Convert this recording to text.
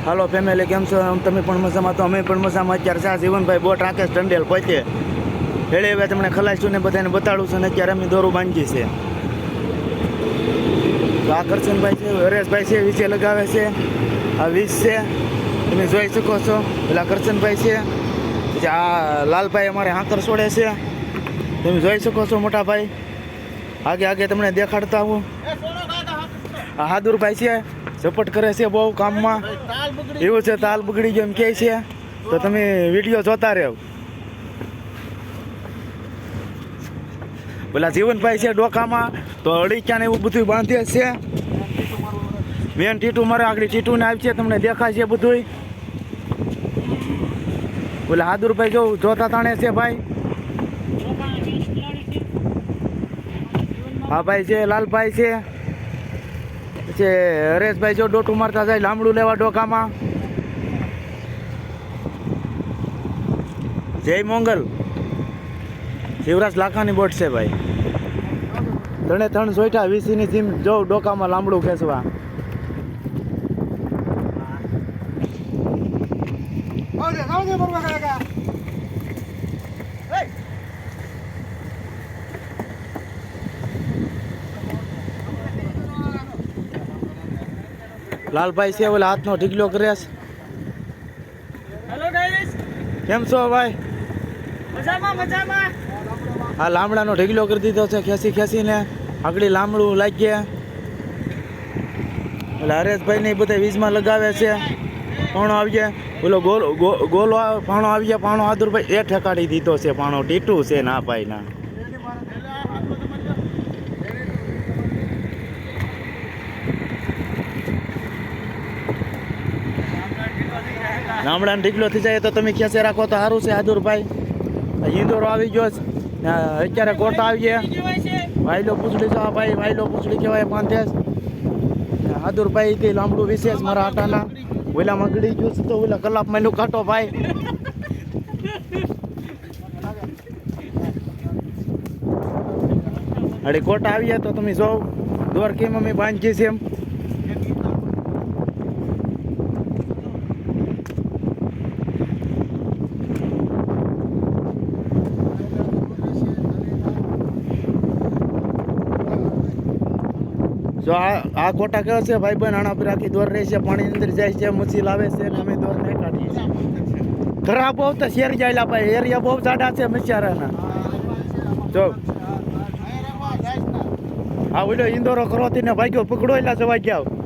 હાલો family, કેમ છો? તમે પણ મજામાં? તો અમે પણ મજામાં. અત્યારે છે જીવનભાઈ બોટ રાકેશ ટંડેલ પહોંચે હેડે. હવે તમને ખલાસ્યું ને બધાને બતાડું છું ને અત્યારે અમે દોરું બાંધી છે. તો આ કરશનભાઈ છે, હરેશભાઈ છે, વિશે લગાવે છે. આ 20 છે, તમે જોઈ શકો છો. પેલા કરશનભાઈ છે, પછી આ લાલભાઈ અમારે હાંકર છોડે છે, તમે જોઈ શકો છો. મોટા ભાઈ આગે આગે તમને દેખાડતા આવું. આ હાદુરભાઈ છે, ઝપટ કરે છે બહુ કામમાં. એવું છે, તાલ બગડી ગયો એમ કહે છે. તો તમે વિડીયો જોતા રહો. પેલા જીવનભાઈ છે ડોકામાં, તો અડીક્યાને એવું બધું બાંધે છે. મેન ટીટું મારે આગળ ટીટુને આવી છે, તમને દેખાય છે બધું. પેલા હાદુરભાઈ જો જોતા તાણે છે ભાઈ. હા ભાઈ છે, લાલભાઈ છે, પછી હરેશભાઈ જો ડોટું મારતા જાય લાંબડું લેવા ડોકામાં. જય મોંગલ. શિવરાજ લાખાની બોટ છે ભાઈ. 3 સોઈટા 20ની જીમ જો ડોકામાં લાંબડું ખેંચવા. લાલભાઈ છે, ઓલા હાથનો ઢીકલો કરે છે. હેલો ગાઈસ, કેમ છો ભાઈ? મજામાં મજામાં. આ લામડાનો ઢીકલો કરી દીધો છે, ખેંચી ખેંચીને આગળ લાંબડું લાગ્યા. એટલે હરેશભાઈ ને બધા વીજમાં લગાવે છે. પાણો આવી ગયા, ઓલો ગોલો પાણો આવી ગયા. પાણો હાદુરભાઈ એ ઠેકાડી દીધો છે. પાણો ટીટું છે ના ભાઈ ના. ગામડાનો ઢીકલો થઈ જાય તો તમે ખેંચે રાખો તો સારું છે. હાદુરભાઈ ઈંદોરો આવી ગયો છે, અત્યારે કોટા આવી ગયા. વાયલો પૂછડી જવા ભાઈ, વાયલો પૂછડી કહેવાય પાંધે. હાદુરભાઈ થી લાંબડું વિશેષ મારા આટાના ઓલા મગડી ગયું છે, તો ઓલા કલાપ મેલું કાઢો ભાઈ. અડી કોટા આવી ગયા તો તમે જો દોર કેમ અમે બાંધીએ છીએ એમ. જો આ કોટા કેવો છે ભાઈ બહેન, આના પર આખી દોર રહે છે, પાણીની અંદર જાય છે, મચ્છી લાવે છે ને અમે દોર નહીં કાઢીએ છીએ. ખરાબ બહુ તો શેર જાય ભાઈ, એરિયા બહુ જાડા છે મચ્છારાના. જો આ ઓલો ઇન્દોરો કરવાથી ને ભાગ્યો પકડો એલા જવા ગયા.